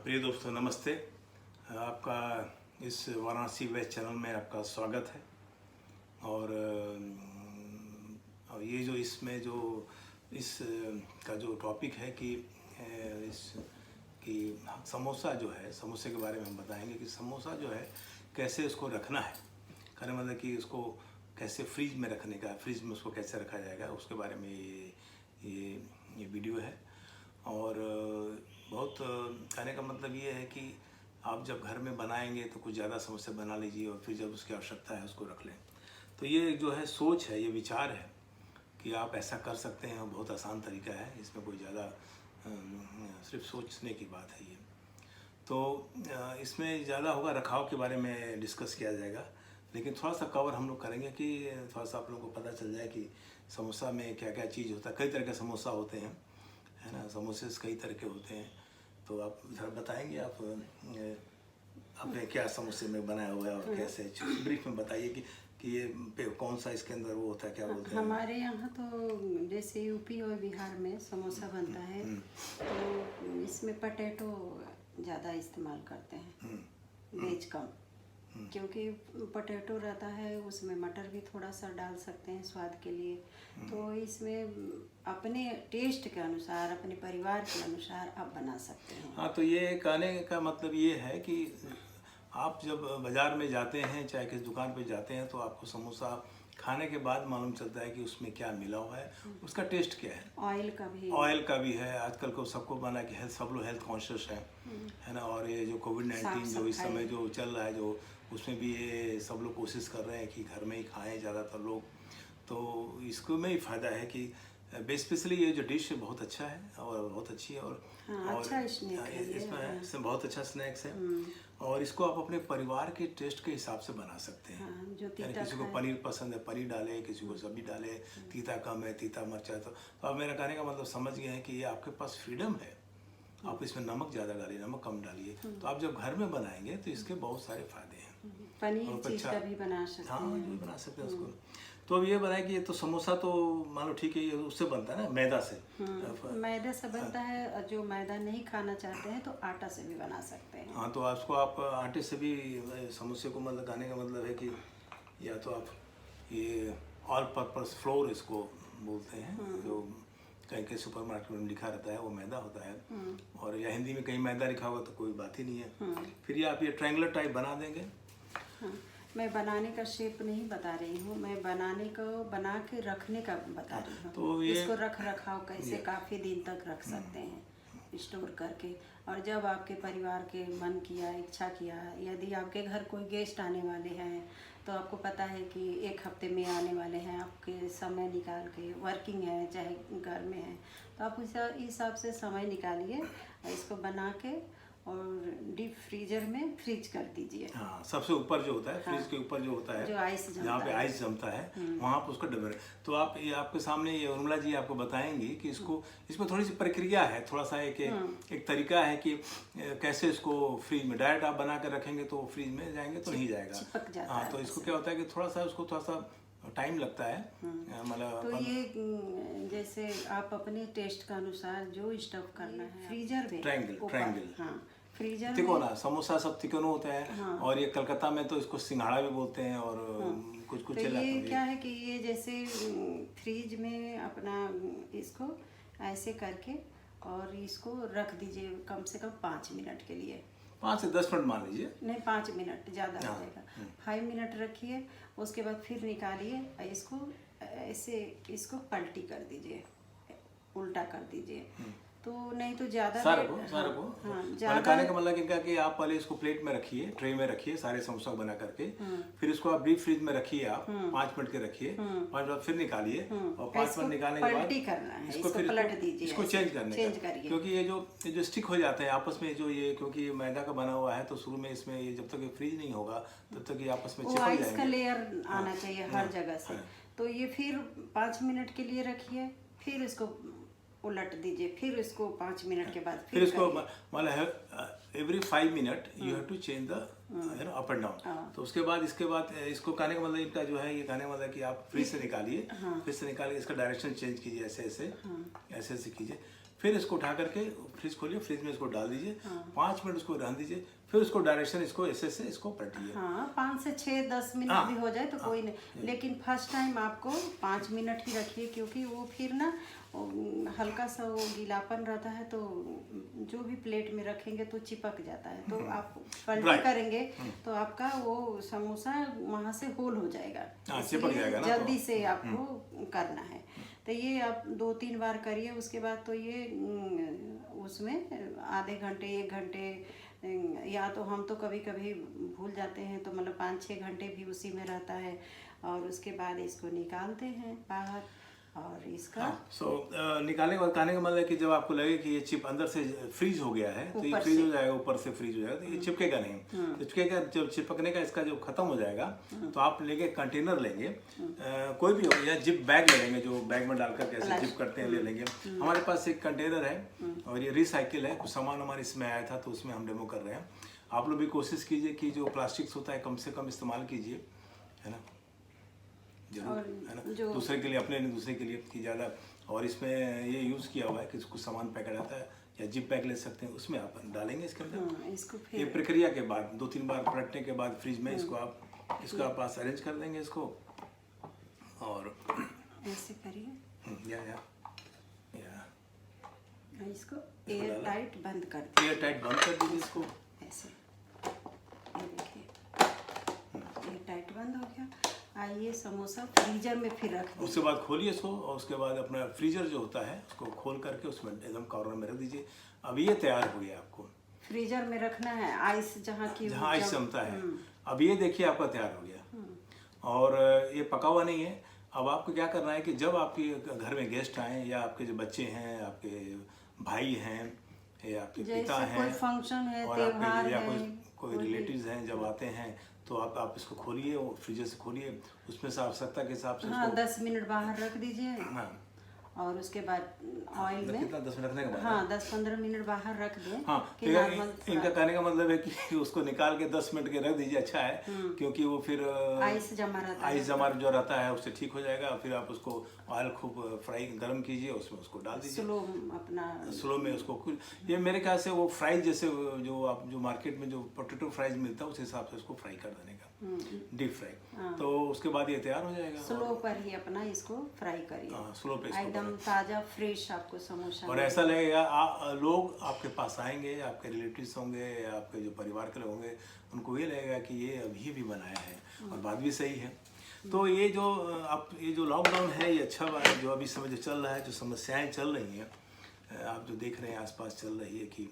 प्रिय दोस्तों नमस्ते। आपका इस वाराणसी वेज चैनल में आपका स्वागत है। और ये जो इसमें जो इस का जो टॉपिक है कि समोसा जो है, समोसे के बारे में हम बताएंगे कि समोसा जो है कैसे उसको रखना है, कहने मतलब कि उसको कैसे फ्रीज में रखने का, फ्रीज में उसको कैसे रखा जाएगा, उसके बारे में ये वीडियो है। और बहुत कहने का मतलब ये है कि आप जब घर में बनाएंगे तो कुछ ज़्यादा समोसे बना लीजिए और फिर जब उसकी आवश्यकता है उसको रख लें। तो ये जो है सोच है, ये विचार है कि आप ऐसा कर सकते हैं। बहुत आसान तरीका है, इसमें कोई ज़्यादा सिर्फ सोचने की बात है ये। तो इसमें ज़्यादा होगा रखाव के बारे में डिस्कस किया जाएगा, लेकिन थोड़ा सा कवर हम लोग करेंगे कि थोड़ा सा आप लोगों को पता चल जाए कि समोसा में क्या क्या चीज़ होता है। कई तरह के समोसा होते हैं, है ना, समोसे कई तरह के होते हैं। तो आप जरा बताएंगे आप आपने क्या समोसे में बनाया हुआ है और कैसे, ब्रीफ में बताइए कि ये कौन सा इसके अंदर वो होता है, क्या बोलते हैं। हमारे यहाँ तो जैसे यूपी और बिहार में समोसा बनता है तो इसमें पटेटो ज़्यादा इस्तेमाल करते हैं, वेज कम, क्योंकि पटेटो रहता है उसमें मटर भी थोड़ा सा डाल सकते हैं स्वाद के लिए। तो इसमें अपने टेस्ट के अनुसार, अपने परिवार के अनुसार आप बना सकते हैं। हाँ, तो ये कहने का मतलब ये है कि आप जब बाज़ार में जाते हैं, चाहे किसी दुकान पे जाते हैं, तो आपको समोसा खाने के बाद मालूम चलता है कि उसमें क्या मिला हुआ है, उसका टेस्ट क्या है। ऑयल का भी है। आजकल को सबको बना कि सब लोग हेल्थ कॉन्शियस है ना। और ये जो कोविड-19 जो इस समय जो चल रहा है, जो उसमें भी ये सब लोग कोशिश कर रहे हैं कि घर में ही खाएं ज़्यादातर लोग। तो इसको में ही फ़ायदा है कि बेसिकली ये जो डिश है बहुत अच्छा है और बहुत अच्छी है। और अच्छा इसमें बहुत अच्छा स्नैक्स है। और इसको आप अपने परिवार के टेस्ट के हिसाब से बना सकते हैं। जो किसी को पनीर पसंद है पनीर डाले, किसी को सब्जी डाले, तीता कम है तीता मरचा। तो अब मेरा कहने का मतलब समझ गए हैं कि ये आपके पास फ्रीडम है। आप इसमें नमक ज़्यादा डालिए, नमक कम डालिए। तो आप जब घर में बनाएंगे तो इसके बहुत सारे फायदे हैं। पनीर चीज़ का भी बना सकते हैं। हाँ, जो बना सकते हैं उसको। तो अब ये बनाए कि ये तो समोसा तो मान लो ठीक है, ये उससे बनता है ना, मैदा से। मैदा से बनता है। जो मैदा नहीं खाना चाहते हैं तो आटा से भी बना सकते हैं। हाँ, तो उसको आप आटे से भी समोसे को मतलब खाने का मतलब है कि या तो आप ये ऑल पर्पस फ्लोर इसको बोलते हैं, जो कहीं कहीं सुपर मार्केट में लिखा रहता है वो मैदा होता है। और या हिंदी में कहीं मैदा लिखा होगा तो कोई बात ही नहीं है। फिर ये आप ये ट्रायंगुलर टाइप बना देंगे। मैं बनाने का शेप नहीं बता रही हूँ, मैं बनाने को बना के रखने का बता रही हूँ। तो ये इसको रख रखाव कैसे काफ़ी दिन तक रख सकते हैं स्टोर करके। और जब आपके परिवार के मन किया, इच्छा किया, यदि आपके घर कोई गेस्ट आने वाले हैं तो आपको पता है कि एक हफ्ते में आने वाले हैं, आपके समय निकाल के, वर्किंग है चाहे घर में है, तो आप उस हिसाब से समय निकालिए, इसको बना के और डीप फ्रीजर में फ्रीज कर दीजिए। हाँ, सबसे ऊपर जो होता है, फ्रीज के ऊपर जो होता है, जो आइस जहाँ पे आइस जमता है वहाँ पर उसका डबर। तो आप ये आपके सामने ये उर्मिला जी आपको बताएंगी कि इसमें थोड़ी सी प्रक्रिया है, थोड़ा सा एक तरीका है कि कैसे इसको फ्रीज में डायरेक्ट आप बना कर रखेंगे तो फ्रीज में जाएंगे तो नहीं जाएगा। हाँ, तो इसको क्या होता है कि थोड़ा सा टाइम लगता है, मतलब। तो ये जैसे आप अपने टेस्ट के अनुसार जो स्टफ करना है फ्रीजर में, ट्रायंगल हाँ, फ्रीजर तिकोना समोसा सब तिकोना होता है। हाँ। और ये कलकत्ता में तो इसको सिंघाड़ा भी बोलते हैं। और कुछ तो ये क्या है कि ये जैसे फ्रीज में अपना इसको ऐसे करके और इसको रख दीजिए कम से कम 5 मिनट के लिए। 5 से 10 मिनट मान लीजिए। नहीं, 5 मिनट ज़्यादा हो जाएगा। 5 मिनट रखिए, उसके बाद फिर निकालिए, इसको ऐसे इसको पलटी कर दीजिए, उल्टा कर दीजिए। तो नहीं तो ज़्यादा सारे को खाने का मतलब क्या कि आप पहले इसको प्लेट में रखिए, ट्रे में रखिए सारे समोसा बना करके। फिर इसको आप डीप फ्रीज में रखिए, आप 5 मिनट के रखिए, 5 मिनट फिर निकालिए और 5 मिनट निकालने के बाद इसको फिर पलट दीजिए, इसको चेंज करिए, क्योंकि ये जो स्टिक हो जाते हैं आपस में, जो ये क्योंकि ये मैदा का बना हुआ है तो शुरू में इसमें ये जब तक ये फ्रीज नहीं होगा तब तक ये आपस में चिपक जाएंगे। इसका लेयर आना चाहिए हर जगह से। तो ये फिर 5 मिनट के लिए रखिए, फिर इसको उलट दीजिए, फिर इसको 5 मिनट के बाद फिर इसको मतलब every 5 minute you have to change the up and down. तो उसके बाद इसको कहने का मतलब इनका जो है, ये कहने का मतलब कि आप फ्रीज से निकालिए, फ्रीज से निकाल के इसका डायरेक्शन चेंज कीजिए, ऐसे ऐसे कीजिए। फिर इसको उठा करके फ्रिज खोलिए, फ्रिज में इसको डाल दीजिए, 5 मिनट उसको रहने दीजिए, फिर उसको डायरेक्शन इसको ऐसे से इसको पलटिए। हाँ 5 से 6-10 मिनट भी हो जाए तो कोई नहीं, लेकिन फर्स्ट टाइम आपको 5 मिनट ही रखिए, क्योंकि वो फिर ना हल्का सा वो गीलापन रहता है, तो जो भी प्लेट में रखेंगे तो चिपक जाता है, तो आप पलटी करेंगे तो आपका वो समोसा वहाँ से होल हो जाएगा, चिपक जाएगा ना, जल्दी से आपको करना है। तो ये आप 2-3 बार करिए, उसके बाद तो ये उसमें आधे घंटे 1 घंटे, या तो हम तो कभी कभी भूल जाते हैं तो मतलब 5-6 घंटे भी उसी में रहता है, और उसके बाद इसको निकालते हैं बाहर। और इसका निकालने के बाद खाने का मतलब है कि जब आपको लगे कि ये चिप अंदर से फ्रीज हो गया है तो ये फ्रीज हो जाएगा, ऊपर से फ्रीज हो जाएगा, तो ये चिपकेगा नहीं। चिपकेगा जब चिपकने का इसका जो खत्म हो जाएगा तो आप लेके कंटेनर लेंगे, कोई भी हो, या जिप बैग ले लेंगे, जो बैग में डालकर कैसे जिप करते हैं ले लेंगे। हमारे पास एक कंटेनर है और ये रिसाइकिल है, कुछ सामान हमारे इसमें आया था तो उसमें हम डेमो कर रहे हैं। आप लोग भी कोशिश कीजिए कि जो प्लास्टिक्स होता है कम से कम इस्तेमाल कीजिए, है ना, जरूर, है ना, दूसरे के लिए, अपने नहीं दूसरे के लिए कि ज़्यादा। और इसमें ये यूज़ किया हुआ है कि कुछ सामान पैकेट आता है या जिप पैक ले सकते हैं, उसमें आप डालेंगे इसके अंदर। इसको फिर ये प्रक्रिया के बाद 2-3 बार पलटने के बाद फ्रिज में इसको आप पास अरेंज कर देंगे इसको, और ऐसे करिए या इसको एयर टाइट बंद कर दीजिए, एयर टाइट बंद कर दीजिए इसको ऐसे, ये देखिए एयर टाइट बंद हो गया। आइए समोसा फ्रीजर में फिर रख दीजिए, उसके बाद खोलिए इसको, और उसके बाद अपना फ्रीजर जो होता है उसको खोल करके उसमें एकदम कॉर्नर में रख दीजिए। अब ये तैयार हो गया, आपको फ्रीजर में रखना है, आइस जहाँ आइस जमता है। अब ये देखिए आपका तैयार हो गया, और ये पका हुआ नहीं है। अब आपको क्या करना है कि जब आपके घर में गेस्ट आए, या आपके जो बच्चे हैं, आपके भाई हैं, या आपके पिता हैं, कोई फंक्शन है, और त्योहार या है, कोई रिलेटिव्स हैं, जब आते हैं तो आप इसको खोलिए, फ्रीजर से खोलिए, उसमें से आवश्यकता के हिसाब से 10 मिनट बाहर रख दीजिए, और उसके बाद ऑयल में कितना 10 मिनट रखने के बाद 10-15 मिनट बाहर रख दें। हाँ, तो इनका कहने का मतलब है कि उसको निकाल के 10 मिनट के रख दीजिए, अच्छा है, क्योंकि वो फिर आइस जमा जो रहता है उससे ठीक हो जाएगा। फिर आप उसको ऑयल खूब फ्राई गर्म कीजिए, उसमें उसको डाल दीजिए स्लो में उसको। ये मेरे ख्याल से वो फ्राइज जैसे जो मार्केट में जो पोटैटो फ्राइज मिलता है उस हिसाब से उसको फ्राई कर देने का, डीप फ्राई। तो उसके बाद ये तैयार हो जाएगा। स्लो पर ही अपना इसको फ्राई करिए, स्लो पे एकदम ताजा फ्रेश आपको समोसा। और ऐसा लगेगा लोग आपके पास आएंगे, आपके रिलेटिव्स होंगे, या आपके जो परिवार के लोग होंगे, उनको ये लगेगा कि ये अभी भी बनाया है, और बात भी सही है। तो ये जो लॉकडाउन है, ये अच्छा बात है, जो अभी समय जो चल रहा है, जो समस्याएं चल रही हैं, आप जो देख रहे हैं आसपास चल रही है, कि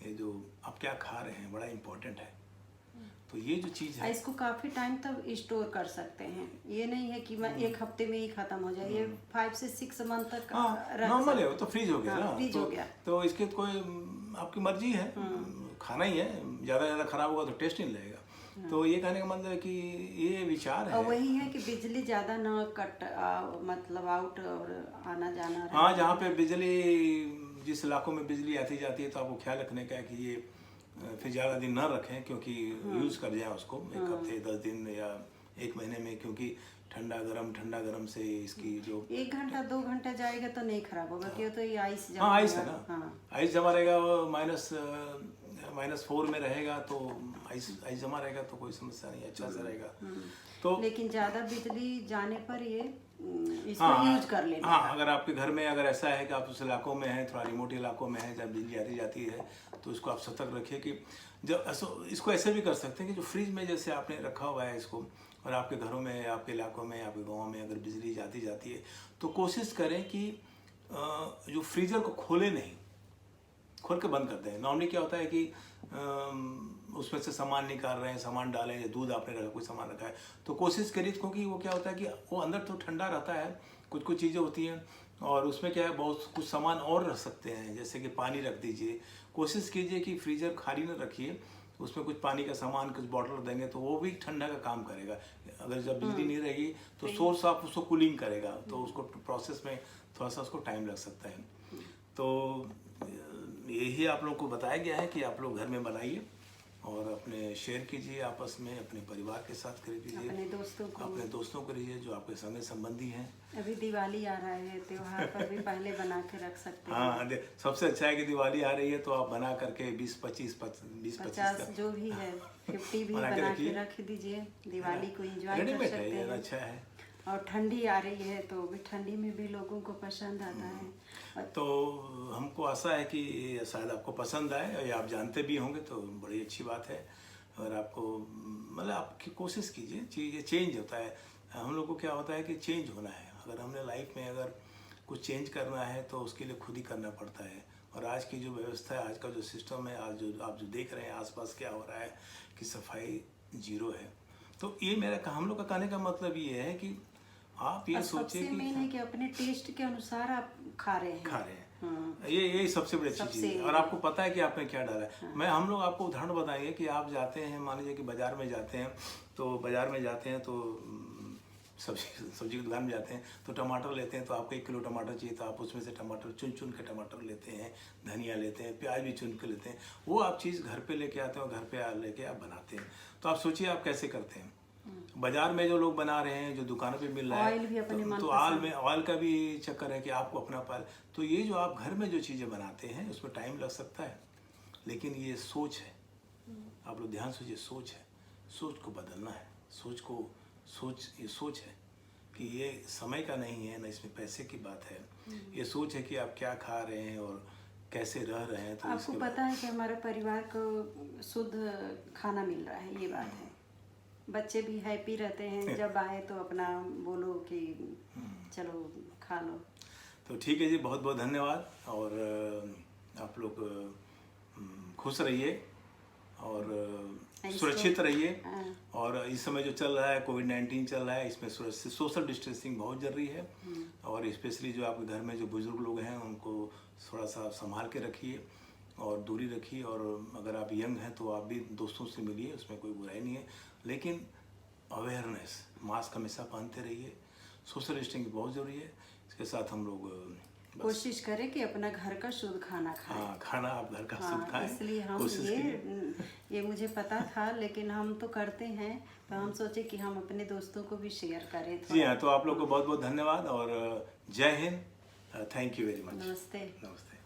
ये जो आप क्या खा रहे हैं बड़ा इम्पोर्टेंट है। तो ये जो चीज़ है, इसको काफ़ी टाइम तक स्टोर कर सकते हैं, ये नहीं है कि मैं 1 हफ्ते में ही ख़त्म हो जाए, ये 5 से 6 मंथ तक नॉर्मल है, वो तो फ्रीज हो गया ना, फ्रीज हो गया। तो इसके कोई आपकी मर्जी है, खाना ही है, ज़्यादा खराब होगा तो टेस्ट नहीं लगेगा। तो ये कहने का मतलब है कि ये विचार है, और वही है कि बिजली ज़्यादा ना मतलब आउट और आना जाना। हाँ, जहाँ पे बिजली, जिस इलाकों में बिजली आती जाती है, तो आपको ख्याल रखने का है कि ये फिर ज़्यादा दिन ना रखें, क्योंकि यूज़ कर जाए उसको 1 हफ्ते 10 दिन या 1 महीने में, क्योंकि ठंडा गरम से इसकी जो 1 घंटा 2 घंटा जाएगा तो नहीं खराब होगा, क्यों तो ये आइस जमा, आइस है ना, आइस जमा रहेगा, वो -4 में रहेगा, तो आइस जमा रहेगा, तो कोई समस्या नहीं, अच्छा से रहेगा। तो लेकिन ज़्यादा बिजली जाने पर ये इसको यूज कर लेना। हाँ, अगर आपके घर में अगर ऐसा है कि आप उस इलाकों में हैं, थोड़ा रिमोट इलाकों में है, जब बिजली आती जाती है, तो इसको आप सतर्क रखिए कि जब इसको ऐसे भी कर सकते हैं कि जो फ्रिज में जैसे आपने रखा हुआ है इसको, और आपके घरों में, आपके इलाकों में, आपके गाँव में अगर बिजली जाती जाती है, तो कोशिश करें कि जो फ्रीजर को खोले नहीं, खोल के बंद कर दें। नॉर्मली क्या होता है कि उसमें से सामान निकाल रहे हैं, सामान डालें, या दूध आपने रखा, कोई सामान रखा है, तो कोशिश करिए, क्योंकि वो क्या होता है कि वो अंदर तो ठंडा रहता है, कुछ चीज़ें होती हैं, और उसमें क्या है, बहुत कुछ सामान और रख सकते हैं, जैसे कि पानी रख दीजिए। कोशिश कीजिए कि फ्रीजर खाली न रखिए, उसमें कुछ पानी का सामान, कुछ बॉटल देंगे तो वो भी ठंडा का काम करेगा। अगर जब बिजली नहीं रहेगी तो सोर्स आप उसको कूलिंग करेगा, तो उसको प्रोसेस में थोड़ा सा उसको टाइम लग सकता है। तो यही आप लोगों को बताया गया है कि आप लोग घर में बनाइए, और अपने शेयर कीजिए आपस में, अपने परिवार के साथ कीजिए, अपने दोस्तों को कीजिए जो आपके संगे संबंधी हैं। अभी दिवाली आ रहा है, त्योहार पर भी पहले बना के रख सकते हैं। हाँ, सबसे अच्छा है कि दिवाली आ रही है तो आप बना करके 20-25 50 जो भी है 50 भी बना के रख दीजिए, दिवाली को एंजॉय कर सकते हैं। अच्छा है। और ठंडी आ रही है तो भी ठंडी में भी लोगों को पसंद आता है। तो हमको आशा है कि शायद आपको पसंद आए, और ये आप जानते भी होंगे तो बड़ी अच्छी बात है। और आपको मतलब आपकी कोशिश कीजिए, चीज़ें चेंज होता है। हम लोग को क्या होता है कि चेंज होना है, अगर हमने लाइफ में अगर कुछ चेंज करना है तो उसके लिए खुद ही करना पड़ता है। और आज की जो व्यवस्था है, आज का जो सिस्टम है, आज जो आप जो देख रहे हैं आसपास क्या हो रहा है कि सफाई जीरो है। तो ये हम लोग का कहने का मतलब ये है कि आप ये सोचिए कि मेन है कि अपने टेस्ट के अनुसार आप खा रहे हैं। हाँ। ये सबसे बड़ी अच्छी चीज़ है। और आपको पता है कि आपने क्या डाला है। हाँ। हम लोग आपको उदाहरण बताएंगे कि आप जाते हैं, मान लीजिए कि बाजार में जाते हैं तो सब्जी की दुकान में जाते हैं तो टमाटर लेते हैं, तो आपको 1 किलो टमाटर चाहिए तो आप उसमें से टमाटर चुन के टमाटर लेते हैं, धनिया लेते हैं, प्याज भी चुन के लेते हैं। वो आप चीज़ घर पे लेके आते हैं और घर पे लेके आप बनाते हैं। तो आप सोचिए आप कैसे करते हैं। बाजार में जो लोग बना रहे हैं, जो दुकानों पे मिल रहा है, तो ऑयल का भी चक्कर है कि आपको अपना तो ये जो आप घर में जो चीज़ें बनाते हैं उसमें टाइम लग सकता है, लेकिन ये सोच है। आप लोग ध्यान सोचिए, सोच है, सोच को बदलना है। ये सोच है कि ये समय का नहीं है, ना इसमें पैसे की बात है। ये सोच है कि आप क्या खा रहे हैं और कैसे रह रहे हैं। तो आपको पता है कि हमारे परिवार को शुद्ध खाना मिल रहा है, ये बात है। बच्चे भी हैप्पी रहते हैं, जब आए तो अपना बोलो कि चलो खा लो। तो ठीक है जी, बहुत बहुत धन्यवाद। और आप लोग खुश रहिए और सुरक्षित रहिए। और इस समय जो चल रहा है कोविड-19 चल रहा है, इसमें सोशल डिस्टेंसिंग बहुत ज़रूरी है। और स्पेशली जो आपके घर में जो बुजुर्ग लोग हैं उनको थोड़ा सा संभाल के रखिए और दूरी रखिए। और अगर आप यंग हैं तो आप भी दोस्तों से मिलिए, उसमें कोई बुराई नहीं है, लेकिन अवेयरनेस, मास्क हमेशा पहनते रहिए। सोशल डिस्टेंसिंग बहुत ज़रूरी है। इसके साथ हम लोग कोशिश करें कि अपना घर का शुद्ध खाना खाएं। हाँ, खाना आप घर का शुद्ध खाएं। इसलिए हम ये मुझे पता था, लेकिन हम तो करते हैं, तो हम सोचे कि हम अपने दोस्तों को भी शेयर करें। जी हाँ, तो आप लोग को बहुत बहुत धन्यवाद और जय Hind. Thank you very much. नमस्ते। नमस्ते।